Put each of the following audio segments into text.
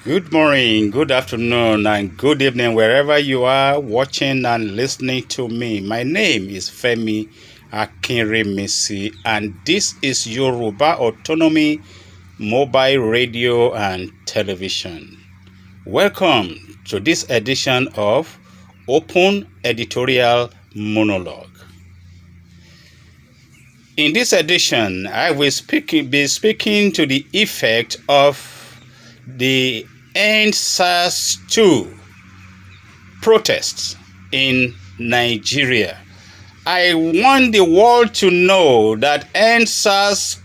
Good morning, good afternoon, and good evening, wherever you are watching and listening to me. My name is Femi Akinremisi, and this is Yoruba Autonomy Mobile Radio and Television. Welcome to this edition of Open Editorial Monologue. In this edition, I will be speaking to the effect of the End Sars 2 protests in Nigeria. I want the world to know that End Sars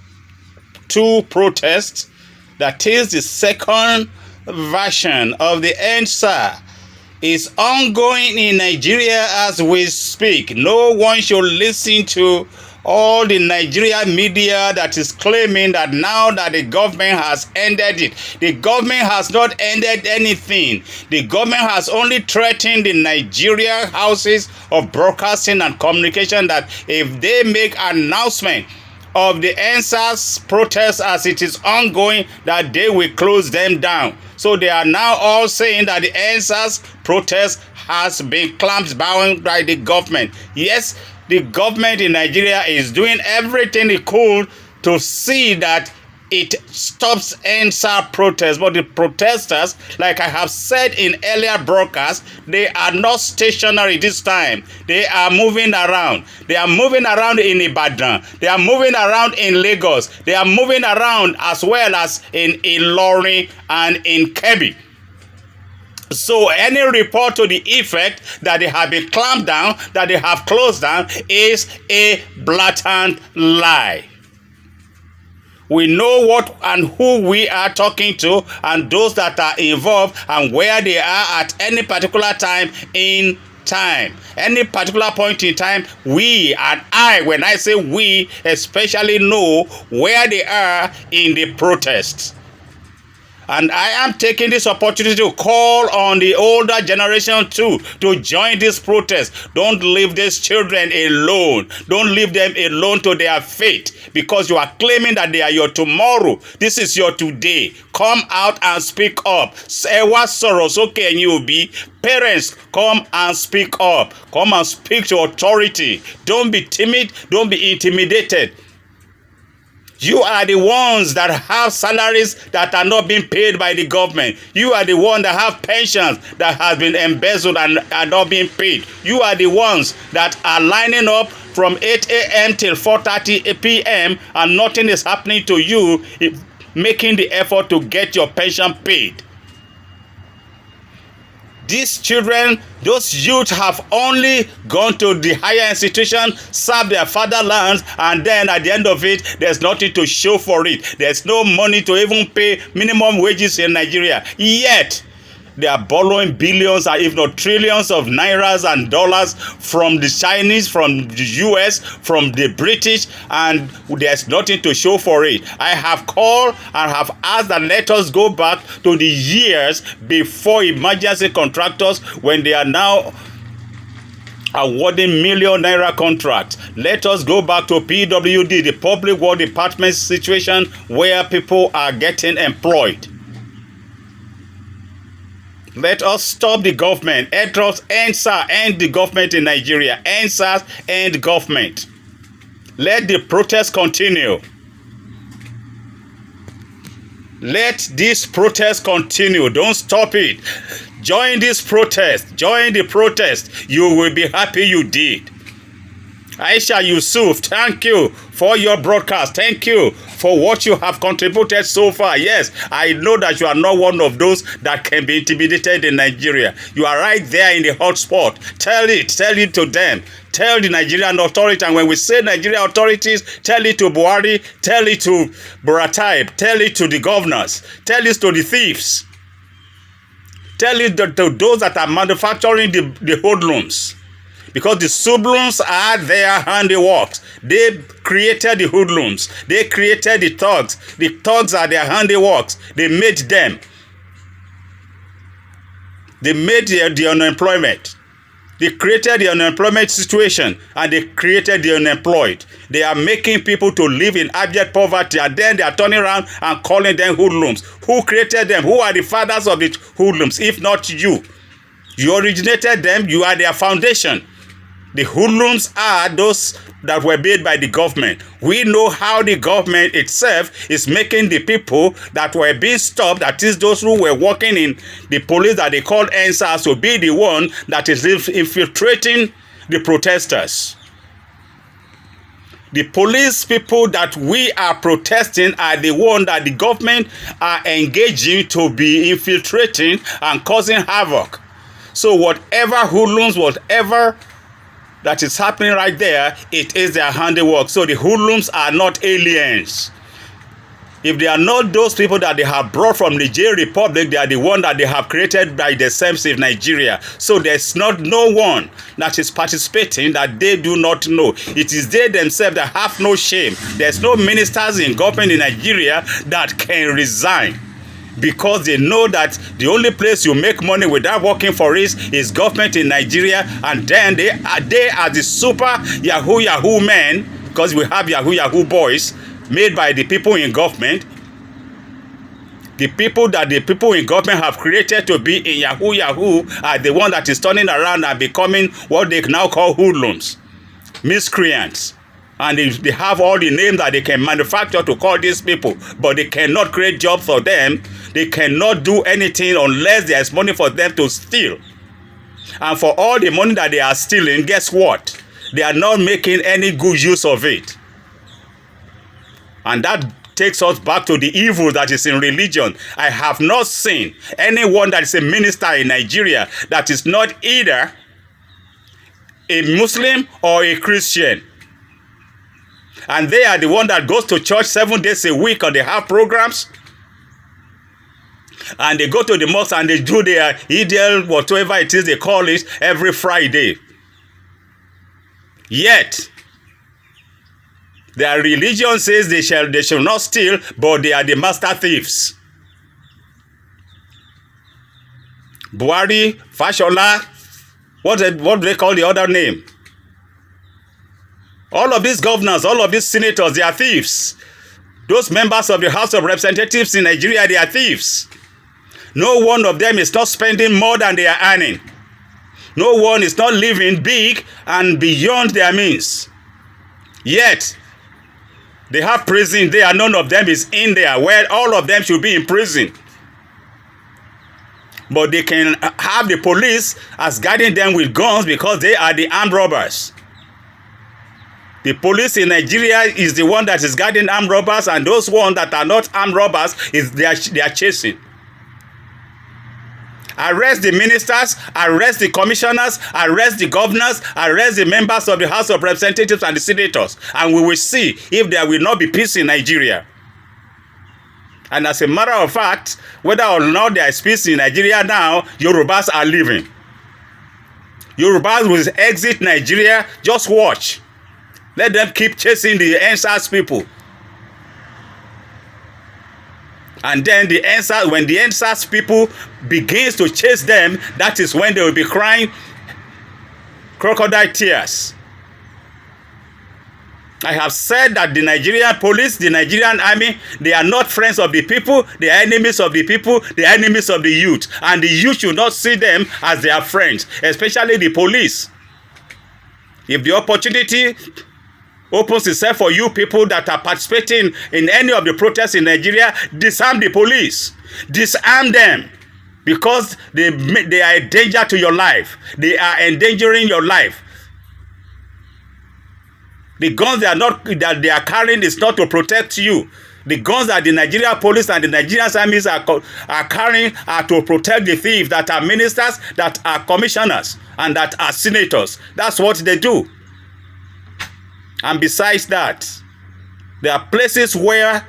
2 protests, that is the second version of the End SARS, is ongoing in Nigeria as we speak. No one should listen to all the Nigeria media that is claiming that now that the government has ended it. The government has not ended anything. The government has only threatened the Nigeria houses of broadcasting and communication that if they make an announcement of the NSAS protest as it is ongoing, that they will close them down. So they are now all saying that the NSAS protest has been clamped down by the government. Yes, the government in Nigeria is doing everything it could to see that it stops NSAS protests. But the protesters, like I have said in earlier broadcasts, they are not stationary this time. They are moving around. They are moving around in Ibadan. They are moving around in Lagos. They are moving around as well as in Ilorin and in Kebbi. So any report to the effect that they have been clamped down, that they have closed down, is a blatant lie. We know what and who we are talking to and those that are involved and where they are at any particular time in time. Any particular point in time, we and I, when I say we, especially know where they are in the protests. And I am taking this opportunity to call on the older generation too to join this protest. Don't leave these children alone. Don't leave them alone to their fate because you are claiming that they are your tomorrow. This is your today. Come out and speak up. Ewa Soros, okay, and you be parents, come and speak up. Come and speak to authority. Don't be timid. Don't be intimidated. You are the ones that have salaries that are not being paid by the government. You are the ones that have pensions that have been embezzled and are not being paid. You are the ones that are lining up from 8 a.m. till 4:30 p.m. and nothing is happening to you, making the effort to get your pension paid. These children, those youth have only gone to the higher institution, served their fatherlands, and then at the end of it, there's nothing to show for it. There's no money to even pay minimum wages in Nigeria. Yet, they are borrowing billions and if not trillions of nairas and dollars from the Chinese, from the US, from the British, and there's nothing to show for it. I have called and have asked that let us go back to the years before emergency contractors when they are now awarding million naira contracts. Let us go back to PWD, the Public Works Department situation where people are getting employed. Let us stop the government. Let us end SARS, end the government in Nigeria. End SARS, end government. Let the protest continue. Let this protest continue. Don't stop it. Join this protest. Join the protest. You will be happy you did. Aisha Yusuf, thank you for your broadcast. Thank you for what you have contributed so far. Yes, I know that you are not one of those that can be intimidated in Nigeria. You are right there in the hot spot. Tell it to them. Tell the Nigerian authority, and when we say Nigerian authorities, tell it to Buhari, tell it to Buratai, tell it to the governors, tell it to the thieves. Tell it to those that are manufacturing the hoodlums. Because the hoodlums are their handiworks. They created the hoodlums. They created the thugs. The thugs are their handiworks. They made them. They made the unemployment. They created the unemployment situation and they created the unemployed. They are making people to live in abject poverty, and then they are turning around and calling them hoodlums. Who created them? Who are the fathers of the hoodlums, if not you? You originated them. You are their foundation. The hoodlums are those that were made by the government. We know how the government itself is making the people that were being stopped, that is those who were working in the police that they call Sars, to be the one that is infiltrating the protesters. The police people that we are protesting are the one that the government are engaging to be infiltrating and causing havoc. So whatever hoodlums, whatever that is happening right there, it is their handiwork. So the hoodlums are not aliens. If they are not those people that they have brought from the Niger Republic, they are the one that they have created by themselves in Nigeria. So there's no one that is participating that they do not know. It is they themselves that have no shame. There's no ministers in government in Nigeria that can resign, because they know that the only place you make money without working for it is government in Nigeria. And then they are the super Yahoo men, because we have Yahoo boys made by the people in government. The people that the people in government have created to be in Yahoo are the one that is turning around and becoming what they now call hoodlums, miscreants. And they have all the names that they can manufacture to call these people, but they cannot create jobs for them. They cannot do anything unless there is money for them to steal. And for all the money that they are stealing, guess what? They are not making any good use of it. And that takes us back to the evil that is in religion. I have not seen anyone that is a minister in Nigeria that is not either a Muslim or a Christian. And they are the one that goes to church 7 days a week, or they have programs. And they go to the mosque and they do their ideal, whatever it is they call it, every Friday. Yet, their religion says they shall not steal, but they are the master thieves. Buhari, Fashola, what do they call the other name? All of these governors, all of these senators, they are thieves. Those members of the House of Representatives in Nigeria, they are thieves. No one of them is not spending more than they are earning. No one is not living big and beyond their means. Yet, they have prison there, none of them is in there, where all of them should be in prison. But they can have the police as guiding them with guns because they are the armed robbers. The police in Nigeria is the one that is guarding armed robbers, and those ones that are not armed robbers, they are chasing. Arrest the ministers, arrest the commissioners, arrest the governors, arrest the members of the House of Representatives and the senators, and we will see if there will not be peace in Nigeria. And as a matter of fact, whether or not there is peace in Nigeria now, Yorubas are leaving. Yorubas will exit Nigeria. Just watch. Let them keep chasing the Sars people. And then when the Sars people begins to chase them, that is when they will be crying crocodile tears. I have said that the Nigerian police, the Nigerian army, they are not friends of the people, they are enemies of the people, they are enemies of the youth. And the youth should not see them as their friends, especially the police. If the opportunity opens itself for you people that are participating in any of the protests in Nigeria, disarm the police. Disarm them, because they are a danger to your life. They are endangering your life. The guns that they are carrying is not to protect you. The guns that the Nigerian police and the Nigerian armies are carrying are to protect the thieves that are ministers, that are commissioners, and that are senators. That's what they do. And besides that, there are places where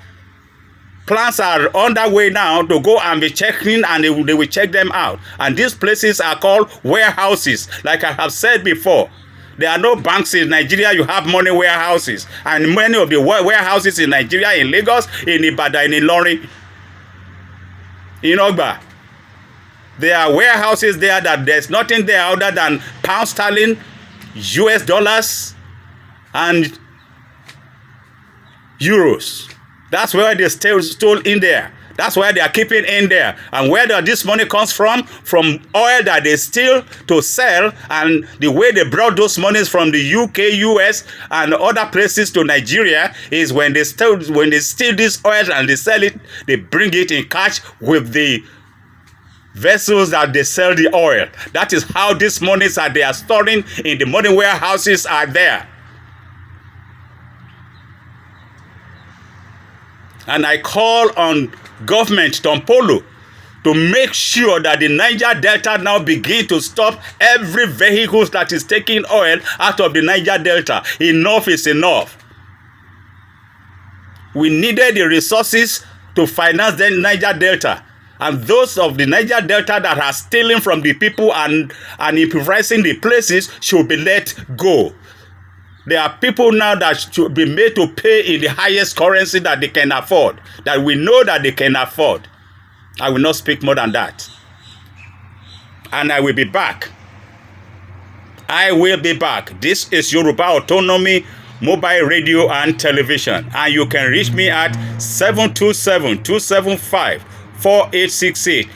plans are underway now to go and be checking, and they will check them out. And these places are called warehouses. Like I have said before, there are no banks in Nigeria. You have money warehouses. And many of the warehouses in Nigeria, in Lagos, in Ibadan, in Ilorin, in Ogba, There are warehouses there that there's nothing there other than pound sterling, US dollars, and euros. That's where they stole in there. That's where they are keeping in there. And where this money comes from oil that they steal to sell, and the way they brought those monies from the UK, US, and other places to Nigeria is when they steal this oil and they sell it, they bring it in cash with the vessels that they sell the oil. That is how these monies that they are storing in the money warehouses are there. And I call on government Tompolo to make sure that the Niger Delta now begin to stop every vehicle that is taking oil out of the Niger Delta. Enough is enough. We needed the resources to finance the Niger Delta. And those of the Niger Delta that are stealing from the people and impoverishing the places should be let go. There are people now that should be made to pay in the highest currency that they can afford, that we know that they can afford. I will not speak more than that. And I will be back. I will be back. This is Yoruba Autonomy Mobile Radio and Television. And you can reach me at 727-275-4868.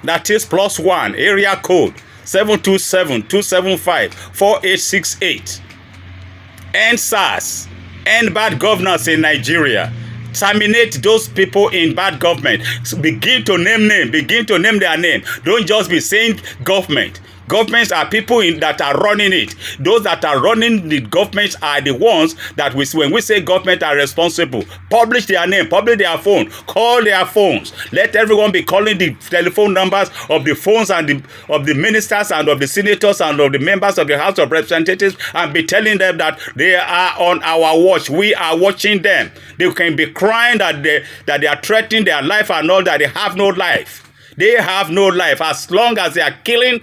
That is +1 area code 727-275-4868. End Sars, end bad governance in Nigeria. Terminate those people in bad government. Begin to name their name. Don't just be saying government. Governments are people that are running it. Those that are running the governments are the ones that when we say government are responsible. Publish their name, publish their phone, call their phones. Let everyone be calling the telephone numbers of the phones and of the ministers and of the senators and of the members of the House of Representatives, and be telling them that they are on our watch. We are watching them. They can be crying that they are threatening their life and all that. They have no life. They have no life. As long as they are killing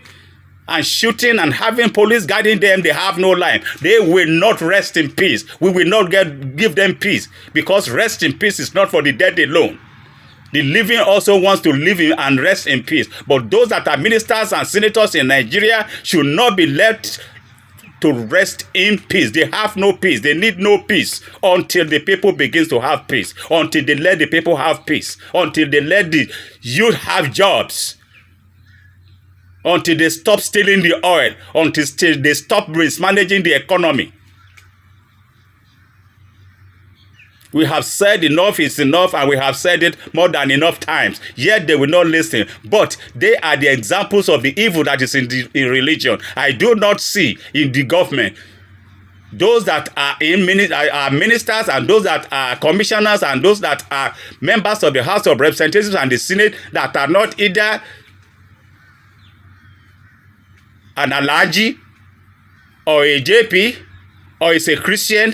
and shooting and having police guarding them, they have no life. They will not rest in peace. We will not give them peace, because rest in peace is not for the dead alone. The living also wants to live in and rest in peace. But those that are ministers and senators in Nigeria should not be left to rest in peace. They have no peace. They need no peace until the people begins to have peace. Until they let the people have peace. Until they let the youth have jobs. Until they stop stealing the oil, until they stop mismanaging the economy. We have said enough is enough, and we have said it more than enough times. Yet they will not listen. But they are the examples of the evil that is in religion. I do not see in the government those that are ministers, and those that are commissioners, and those that are members of the House of Representatives and the Senate that are not either an Alhaji, or a JP, or is a Christian,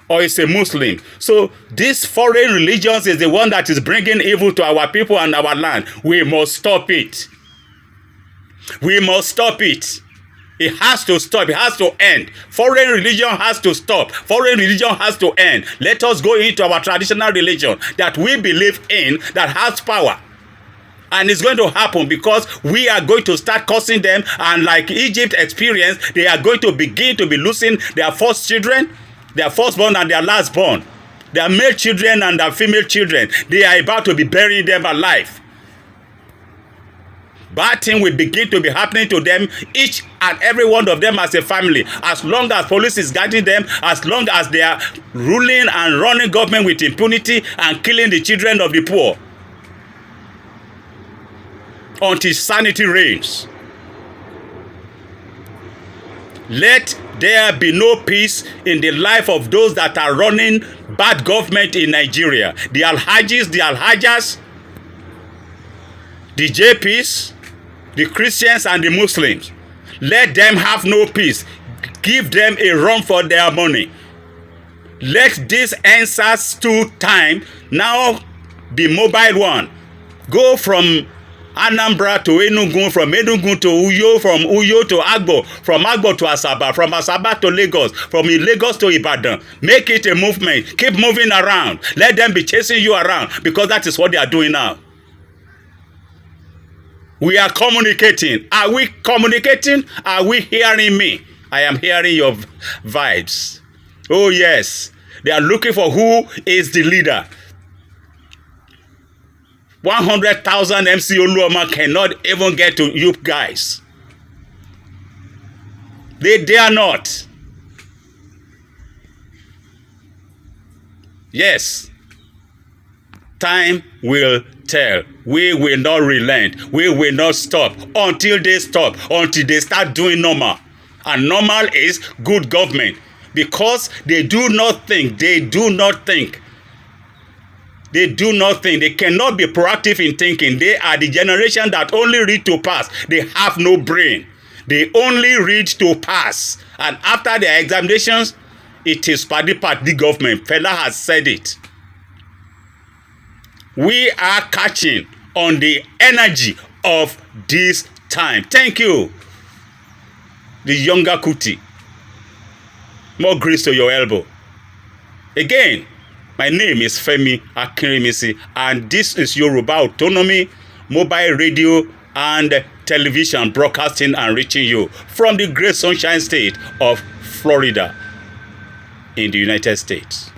or is a Muslim. So this foreign religions is the one that is bringing evil to our people and our land. We must stop it. We must stop it. It has to stop. It has to end. Foreign religion has to stop. Foreign religion has to end. Let us go into our traditional religion that we believe in, that has power. And it's going to happen because we are going to start cursing them, and like Egypt experienced, they are going to begin to be losing their first children, their firstborn and their lastborn, their male children and their female children. They are about to be burying them alive. Bad thing will begin to be happening to them, each and every one of them as a family. As long as police is guarding them, as long as they are ruling and running government with impunity and killing the children of the poor. Until sanity reigns. Let there be no peace in the life of those that are running bad government in Nigeria. The Alhajis, the Alhajas, the JPs, the Christians and the Muslims. Let them have no peace. Give them a run for their money. Let this answers to time now be mobile one. Go from Anambra to Enugu, from Enugu to Uyo, from Uyo to Agbo, from Agbo to Asaba, from Asaba to Lagos, from Lagos to Ibadan. Make it a movement. Keep moving around. Let them be chasing you around, because that is what they are doing now. We are communicating. Are we communicating? Are we hearing me? I am hearing your vibes. Oh yes. They are looking for who is the leader. 100,000 MC Oluoma cannot even get to you guys. They dare not. Yes. Time will tell. We will not relent. We will not stop until they stop, until they start doing normal. And normal is good government. Because they do not think. They do not think. They do not think. They cannot be proactive in thinking. They are the generation that only read to pass. They have no brain. They only read to pass. And after their examinations, it is party government. Fela has said it. We are catching on the energy of this time. Thank you, the younger Kuti. More grace to your elbow. Again, my name is Femi Akirimisi, and this is Yoruba Autonomy, mobile radio and television broadcasting and reaching you from the great sunshine state of Florida in the United States.